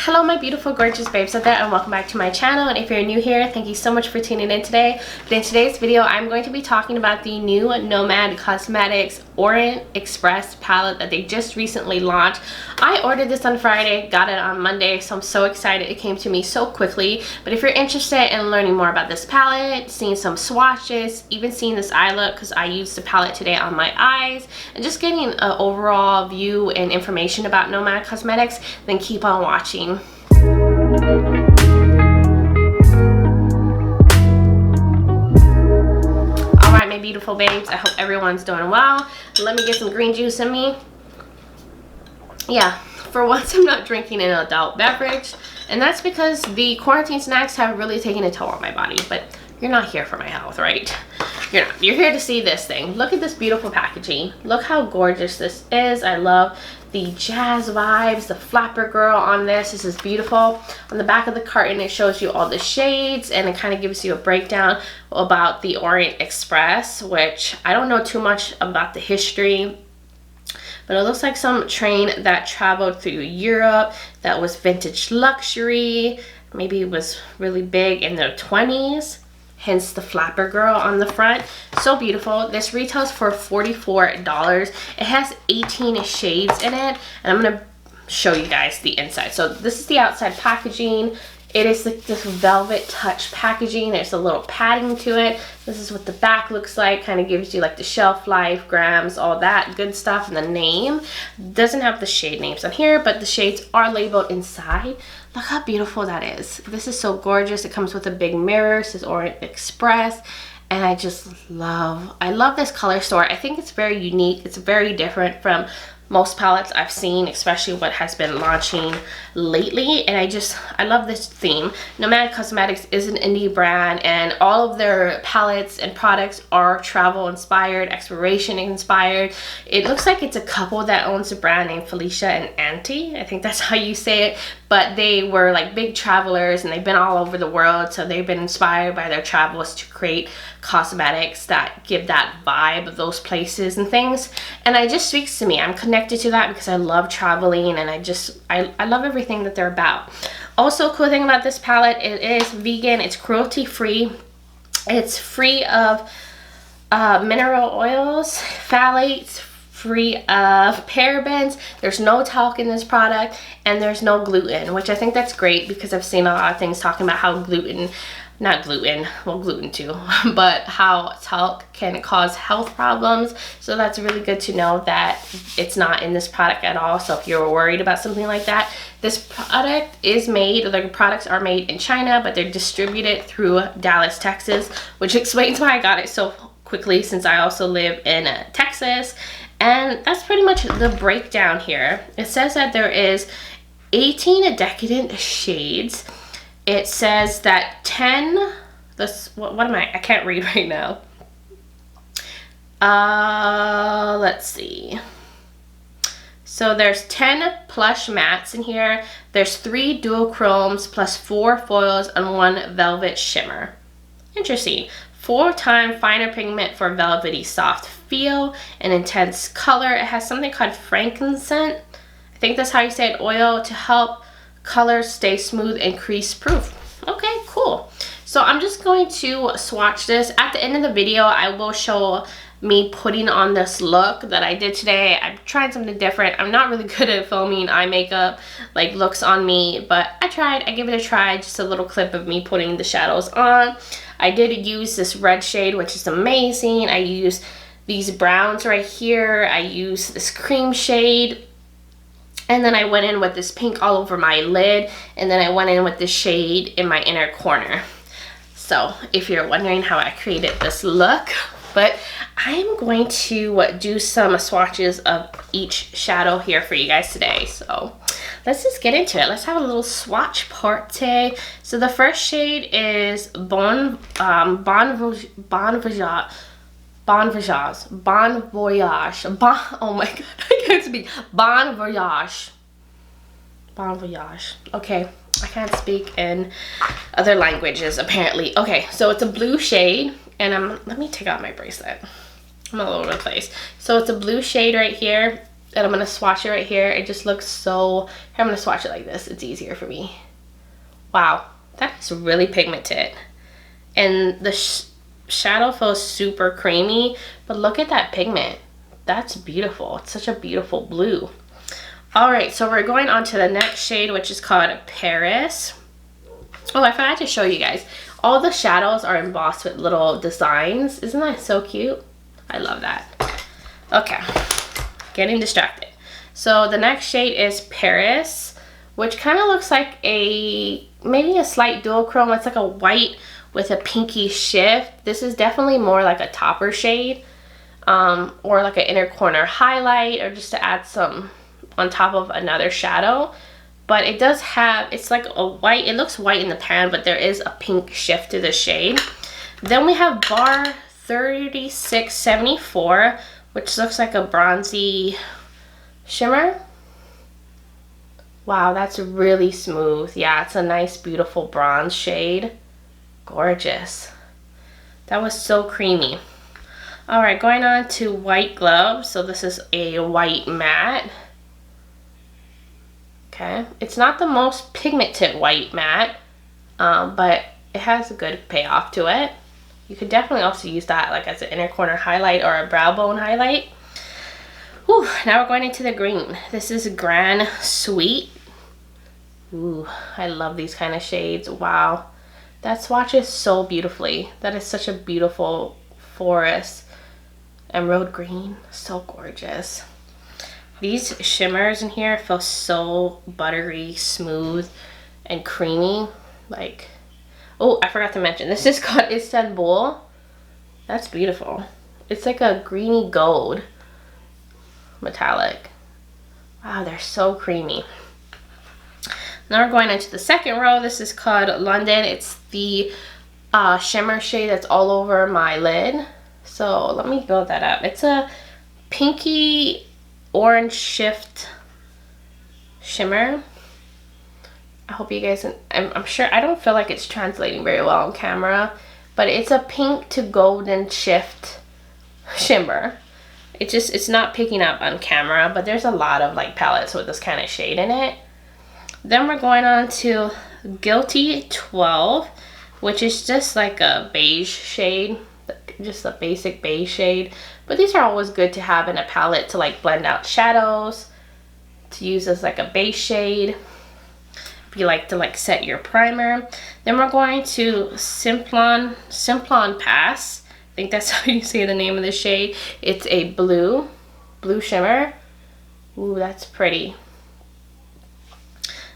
Hello my beautiful gorgeous babes out there, and welcome back to my channel. And if you're new here, thank you so much for tuning in today. But in today's video, I'm going to be talking about the new Nomad Cosmetics Orient Express palette that they just recently launched. I ordered this on Friday, got it on Monday, so I'm so excited it came to me so quickly. But if you're interested in learning more about this palette, seeing some swatches, even seeing this eye look, because I used the palette today on my eyes, and just getting an overall view and information about Nomad Cosmetics, then keep on watching. Alright my beautiful babes, I hope everyone's doing well. Let me get some green juice in me. Yeah, for once I'm not drinking an adult beverage, and that's because the quarantine snacks have really taken a toll on my body. But you're not here for my health, right? You're not. You're here to see this thing. Look at this beautiful packaging. Look how gorgeous this is. I love the jazz vibes, the flapper girl on this. This is beautiful. On the back of the carton, it shows you all the shades, and it kind of gives you a breakdown about the Orient Express, which I don't know too much about the history, but it looks like some train that traveled through Europe that was vintage luxury. Maybe it was really big in the 20s. Hence the flapper girl on the front. So beautiful. This retails for $44. It has 18 shades in it, and I'm gonna show you guys the inside. So this is the outside packaging. It is like this velvet touch packaging. There's a little padding to it. This is what the back looks like. Kind of gives you like the shelf life, grams, all that good stuff. And the name doesn't have the shade names on here, but the shades are labeled inside. Look how beautiful that is. This is so gorgeous. It comes with a big mirror. It says Orient Express. And I love this color story. I think it's very unique. It's very different from most palettes I've seen, especially what has been launching lately. And I love this theme. Nomad Cosmetics is an indie brand, and all of their palettes and products are travel inspired, exploration inspired. It looks like it's a couple that owns a brand named Felicia and Auntie. I think that's how you say it. But they were like big travelers, and they've been all over the world, so they've been inspired by their travels to create cosmetics that give that vibe of those places and things. And it just speaks to me. I'm connected to that because I love traveling, and I love everything that they're about. Also, cool thing about this palette, it is vegan, it's cruelty free, it's free of mineral oils, phthalates, free of parabens, there's no talc in this product, and there's no gluten, which I think that's great because I've seen a lot of things talking about how gluten too, but how talc can cause health problems. So that's really good to know that it's not in this product at all. So if you're worried about something like that, this product is made, the products are made in China, but they're distributed through Dallas, Texas, which explains why I got it so quickly, since I also live in Texas. And that's pretty much the breakdown here. It says that there is 18 decadent shades. It says that 10, what am I can't read right now. Let's see. So there's 10 plush mattes in here. There's 3 dual chromes plus 4 foils and 1 velvet shimmer. Interesting. 4-time finer pigment for velvety soft feel and intense color. It has something called frankincense. I think that's how you say it, oil, to help colors stay smooth and crease proof. Okay, cool. So I'm just going to swatch this. At the end of the video, I will show me putting on this look that I did today. I'm trying something different. I'm not really good at filming eye makeup like looks on me, but I tried. I gave it a try. Just a little clip of me putting the shadows on. I did use this red shade, which is amazing. I used these browns right here. I used this cream shade. And then I went in with this pink all over my lid. And then I went in with this shade in my inner corner. So if you're wondering how I created this look, but I'm going to do some swatches of each shadow here for you guys today. So let's just get into it. Let's have a little swatch party. So the first shade is Bon Voyage. Oh my god, I can't speak. Bon Voyage. Okay, I can't speak in other languages apparently. Okay, so it's a blue shade, and let me take out my bracelet. I'm all over the place. So it's a blue shade right here. And I'm going to swatch it right here. It just looks so... Here, I'm going to swatch it like this. It's easier for me. Wow. That is really pigmented. And the shadow feels super creamy. But look at that pigment. That's beautiful. It's such a beautiful blue. Alright, so we're going on to the next shade, which is called Paris. Oh, I forgot to show you guys. All the shadows are embossed with little designs. Isn't that so cute? I love that. Okay. Getting distracted. So the next shade is Paris, which kind of looks like maybe a slight duochrome. It's like a white with a pinky shift. This is definitely more like a topper shade, or like an inner corner highlight, or just to add some on top of another shadow. But it does have, it's like a white, it looks white in the pan, but there is a pink shift to the shade. Then we have Bar 3674, which looks like a bronzy shimmer. Wow, that's really smooth. Yeah, it's a nice, beautiful bronze shade. Gorgeous. That was so creamy. All right, going on to White Glove. So this is a white matte. Okay, it's not the most pigmented white matte, but it has a good payoff to it. You could definitely also use that like as an inner corner highlight or a brow bone highlight. Whew, now we're going into the green. This is Grand Sweet. Ooh, I love these kind of shades. Wow, that swatches so beautifully. That is such a beautiful forest emerald green. So gorgeous. These shimmers in here feel so buttery, smooth, and creamy. Like, oh, I forgot to mention, this is called Istanbul. That's beautiful. It's like a greeny gold metallic. Wow, they're so creamy. Now we're going into the second row. This is called London. It's the shimmer shade that's all over my lid. So let me build that up. It's a pinky orange shift shimmer. I hope you guys, I'm sure, I don't feel like it's translating very well on camera, but it's a pink to golden shift shimmer. It's not picking up on camera, but there's a lot of like palettes with this kind of shade in it. Then we're going on to Guilty 12, which is just like a beige shade, just a basic beige shade. But these are always good to have in a palette to like blend out shadows, to use as like a base shade if you like to like set your primer. Then we're going to Simplon Pass. I think that's how you say the name of the shade. It's a blue shimmer. Ooh, that's pretty.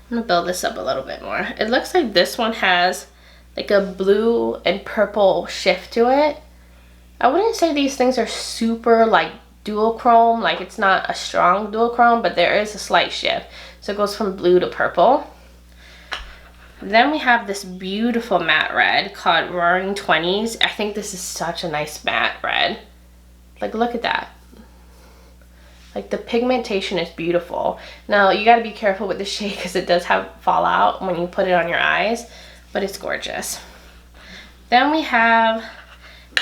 I'm gonna build this up a little bit more. It looks like this one has like a blue and purple shift to it. I wouldn't say these things are super like duochrome, like it's not a strong duochrome, but there is a slight shift. So it goes from blue to purple. Then we have this beautiful matte red called Roaring 20s. I think this is such a nice matte red. Like, look at that. Like, the pigmentation is beautiful. Now, you gotta be careful with the shade because it does have fallout when you put it on your eyes, but it's gorgeous. Then we have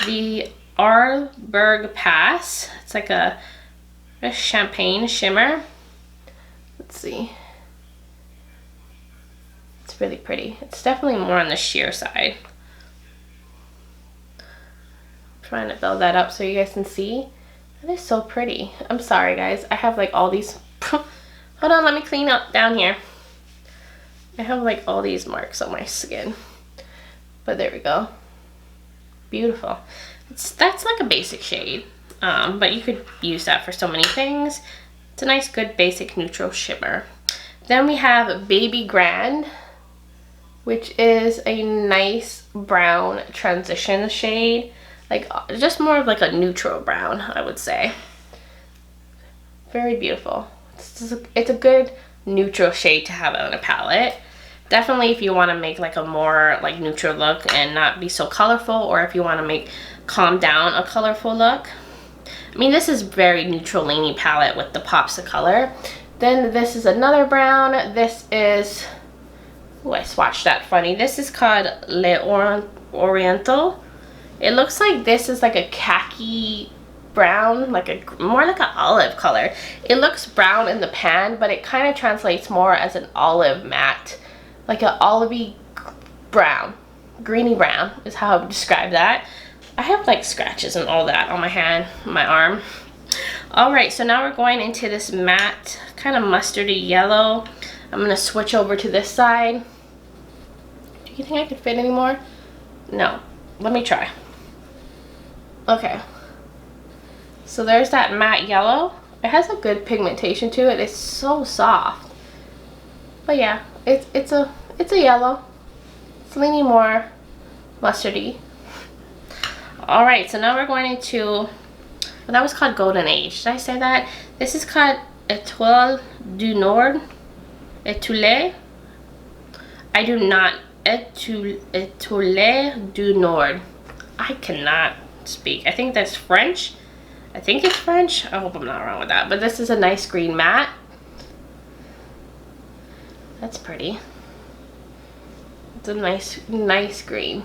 the Arlberg Pass. It's like a champagne shimmer. Let's see. It's really pretty. It's definitely more on the sheer side. I'm trying to build that up so you guys can see. That is so pretty. I'm sorry guys. I have like all these hold on, let me clean up down here. I have like all these marks on my skin. But there we go. Beautiful. That's like a basic shade. But you could use that for so many things. It's a nice, good, basic neutral shimmer. Then we have Baby Grand, which is a nice brown transition shade. Like, just more of like a neutral brown, I would say. Very beautiful. It's a good neutral shade to have on a palette. Definitely if you want to make like a more like neutral look and not be so colorful, or if you want to calm down a colorful look. I mean, this is very neutral leaning palette with the pops of color. Then this is another brown. This is, oh, I swatched that funny. This is called Le Oriental. It looks like this is like a khaki brown, like a more like an olive color. It looks brown in the pan, but it kind of translates more as an olive matte, like an olivey brown, greeny brown is how I would describe that. I have like scratches and all that on my hand, my arm. All right, so now we're going into this matte kind of mustardy yellow. I'm gonna switch over to this side. Do you think I could fit anymore? No, let me try. Okay, so there's that matte yellow. It has a good pigmentation to it. It's so soft. But yeah, it's a yellow. It's leaning more mustardy. All right, so now we're going into, well, that was called Golden Age. Did I say that? This is called Étoile du Nord. Étoile. I do not. Étoile du Nord. I cannot speak. I think that's French. I think it's French. I hope I'm not wrong with that. But this is a nice green matte. That's pretty. It's a nice green.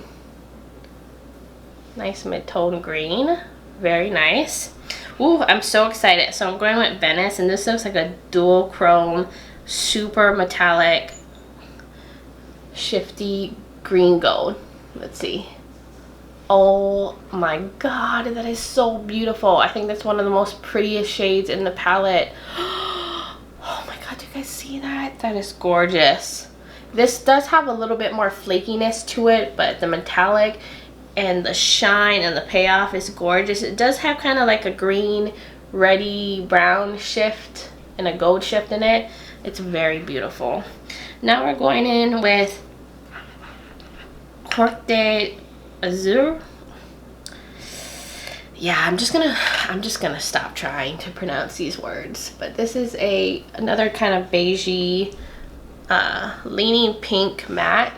Nice mid-tone green. Very nice. Ooh, I'm so excited. So I'm going with Venice, and this looks like a dual chrome, super metallic, shifty green gold. Let's see. Oh my god, that is so beautiful. I think that's one of the most prettiest shades in the palette. Oh my god, do you guys see that? That is gorgeous. This does have a little bit more flakiness to it, but the metallic and the shine and the payoff is gorgeous. It does have kind of like a green, reddy brown shift and a gold shift in it. It's very beautiful. Now we're going in with Corte d'Azur. Yeah, I'm just gonna stop trying to pronounce these words. But this is another kind of beigey, leaning pink matte.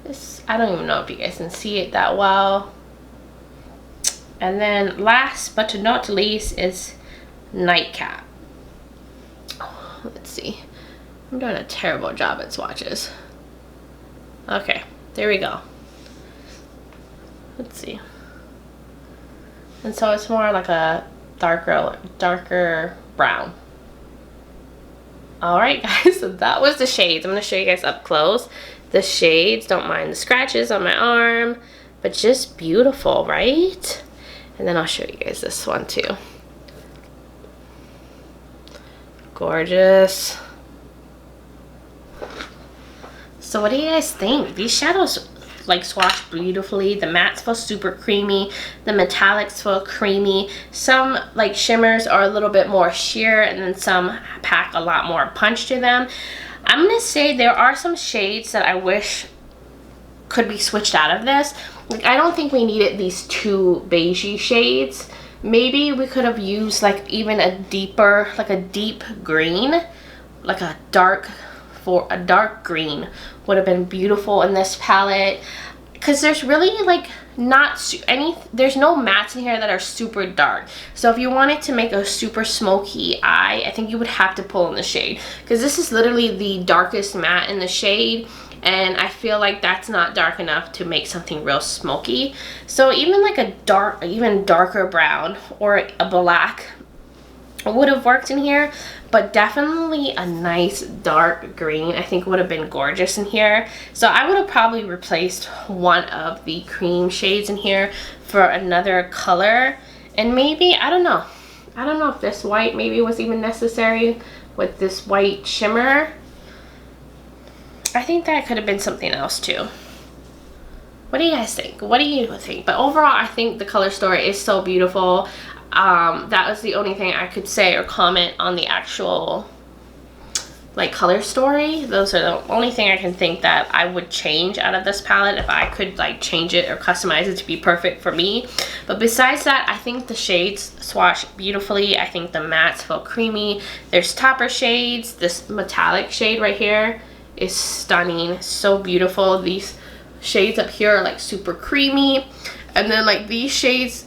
This, I don't even know if you guys can see it that well. And then last but not least is Nightcap. Let's see. I'm doing a terrible job at swatches. Okay, there we go. Let's see. And so it's more like a darker brown. All right, guys, so that was the shades. I'm gonna show you guys up close. The shades, don't mind the scratches on my arm, but just beautiful, right? And then I'll show you guys this one too. Gorgeous. So what do you guys think? These shadows like swatch beautifully. The mattes feel super creamy. The metallics feel creamy. Some like shimmers are a little bit more sheer, and then some pack a lot more punch to them. I'm gonna say there are some shades that I wish could be switched out of this. Like, I don't think we needed these two beigey shades. Maybe we could have used like even a deeper, like a deep green, like a dark green would have been beautiful in this palette, because there's really like there's no mattes in here that are super dark. So if you wanted to make a super smoky eye, I think you would have to pull in the shade, because this is literally the darkest matte in the shade, and I feel like that's not dark enough to make something real smoky. So even like a even darker brown or a black would have worked in here, but definitely a nice dark green I think would have been gorgeous in here. So I would have probably replaced one of the cream shades in here for another color, and maybe I don't know if this white maybe was even necessary with this white shimmer. I think that could have been something else too. What do you guys think? What do you think? But overall, I think the color story is so beautiful. That was the only thing I could say or comment on the actual like color story. Those are the only thing I can think that I would change out of this palette if I could like change it or customize it to be perfect for me. But besides that, I think the shades swatch beautifully. I think the mattes feel creamy. There's topper shades. This metallic shade right here is stunning, so beautiful. These shades up here are like super creamy, and then like these shades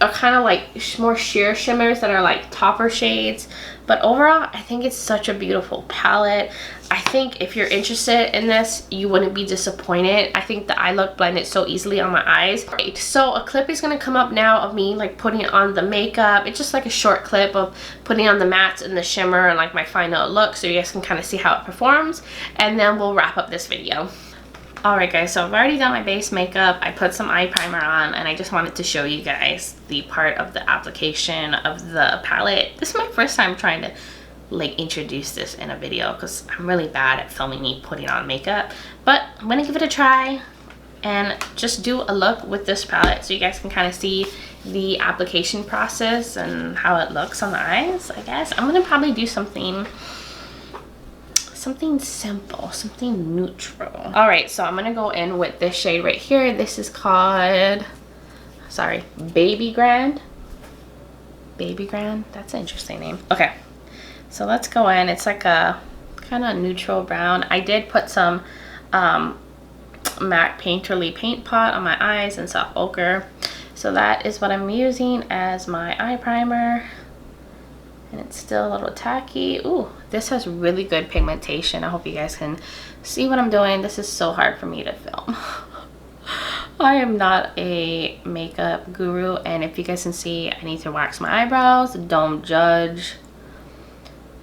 are kind of like more sheer shimmers that are like topper shades. But overall, I think it's such a beautiful palette. I think if you're interested in this, you wouldn't be disappointed. I think the eye look blended so easily on my eyes. Right, so a clip is gonna come up now of me like putting on the makeup. It's just like a short clip of putting on the mattes and the shimmer and like my final look, so you guys can kind of see how it performs, and then we'll wrap up this video. Alright guys, so I've already done my base makeup. I put some eye primer on, and I just wanted to show you guys the part of the application of the palette. This is my first time trying to like introduce this in a video because I'm really bad at filming me putting on makeup. But I'm gonna give it a try and just do a look with this palette so you guys can kind of see the application process and how it looks on the eyes, I guess. I'm gonna probably do something simple, something neutral. All right, so I'm gonna go in with this shade right here. This is called, sorry, Baby Grand. Baby Grand, that's an interesting name. Okay, so let's go in. It's like a kind of neutral brown. I did put some MAC Painterly paint pot on my eyes in soft ochre. So that is what I'm using as my eye primer. And it's still a little tacky. Ooh, this has really good pigmentation. I hope you guys can see what I'm doing. This is so hard for me to film. I am not a makeup guru, and if you guys can see, I need to wax my eyebrows. Don't judge.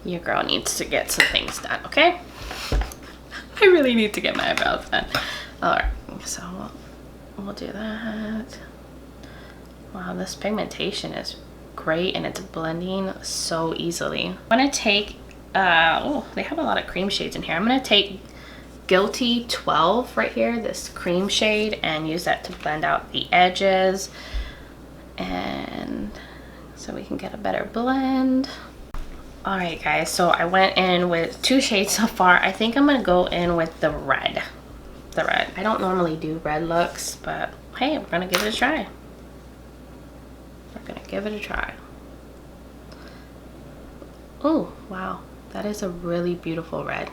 Your girl needs to get some things done, okay? I really need to get my eyebrows done. Alright, so we'll do that. Wow, this pigmentation is great, and it's blending so easily. I'm gonna take oh, they have a lot of cream shades in here. I'm gonna take Guilty 12 right here, this cream shade, and use that to blend out the edges, and so we can get a better blend. All right guys, so I went in with 2 shades so far. I think I'm gonna go in with the red. I don't normally do red looks, but hey, we're gonna give it a try. Oh wow, that is a really beautiful red.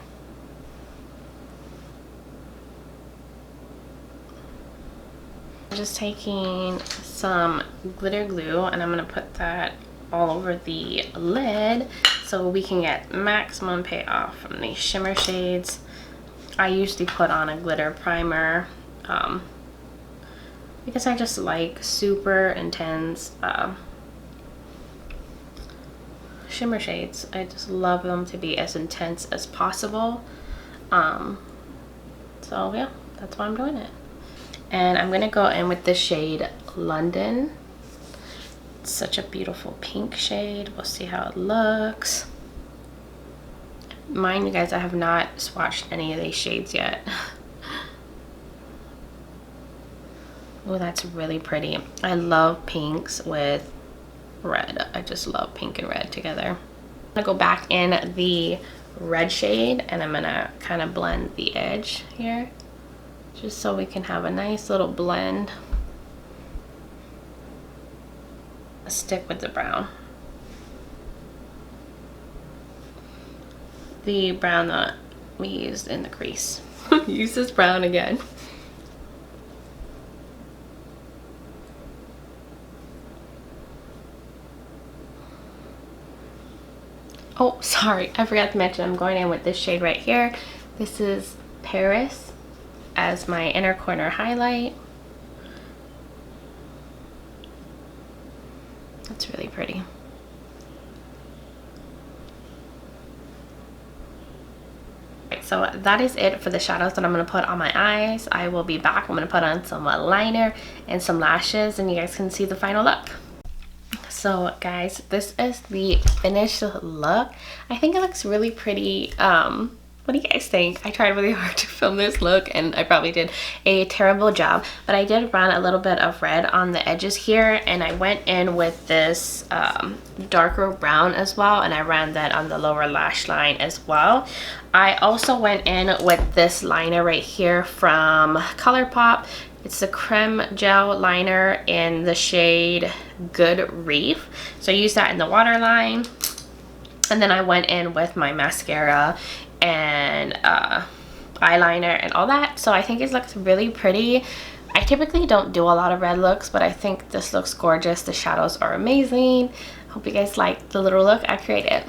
I'm just taking some glitter glue, and I'm gonna put that all over the lid so we can get maximum payoff from these shimmer shades. I usually put on a glitter primer because I just like super intense shimmer shades. I just love them to be as intense as possible. So yeah, that's why I'm doing it. And I'm gonna go in with the shade London. It's such a beautiful pink shade. We'll see how it looks. Mind you guys, I have not swatched any of these shades yet. Oh, that's really pretty. I love pinks with red. I just love pink and red together. I'm gonna go back in the red shade, and I'm gonna kind of blend the edge here, just so we can have a nice little blend. I'll stick with the brown. The brown that we used in the crease. Use this brown again. Oh, sorry, I forgot to mention I'm going in with this shade right here. This is Paris as my inner corner highlight. That's really pretty. Right, so that is it for the shadows that I'm going to put on my eyes. I will be back. I'm going to put on some liner and some lashes, and you guys can see the final look. So guys, this is the finished look. I think it looks really pretty. What do you guys think? I tried really hard to film this look, and I probably did a terrible job, but I did run a little bit of red on the edges here, and I went in with this darker brown as well, and I ran that on the lower lash line as well. I also went in with this liner right here from ColourPop. It's the creme gel liner in the shade Good Reef. So I used that in the waterline. And then I went in with my mascara and eyeliner and all that. So I think it looks really pretty. I typically don't do a lot of red looks, but I think this looks gorgeous. The shadows are amazing. Hope you guys like the little look I created.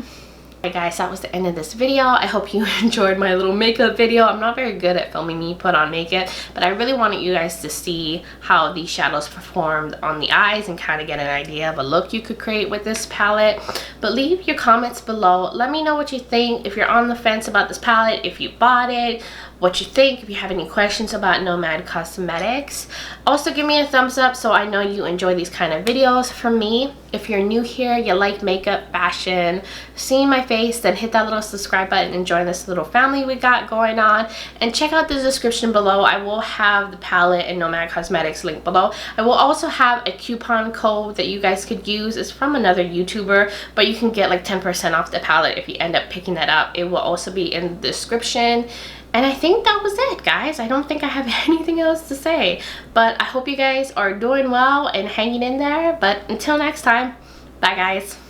Alright guys, that was the end of this video. I hope you enjoyed my little makeup video. I'm not very good at filming me put on makeup, but I really wanted you guys to see how these shadows performed on the eyes and kind of get an idea of a look you could create with this palette. But leave your comments below. Let me know what you think. If you're on the fence about this palette, if you bought it, what you think, if you have any questions about Nomad Cosmetics. Also give me a thumbs up so I know you enjoy these kind of videos from me. If you're new here, you like makeup, fashion, seeing my face, then hit that little subscribe button and join this little family we got going on. And check out the description below. I will have the palette and Nomad Cosmetics link below. I will also have a coupon code that you guys could use. It's from another YouTuber, but you can get like 10% off the palette if you end up picking that up. It will also be in the description. And I think that was it, guys. I don't think I have anything else to say. But I hope you guys are doing well and hanging in there. But until next time, bye guys.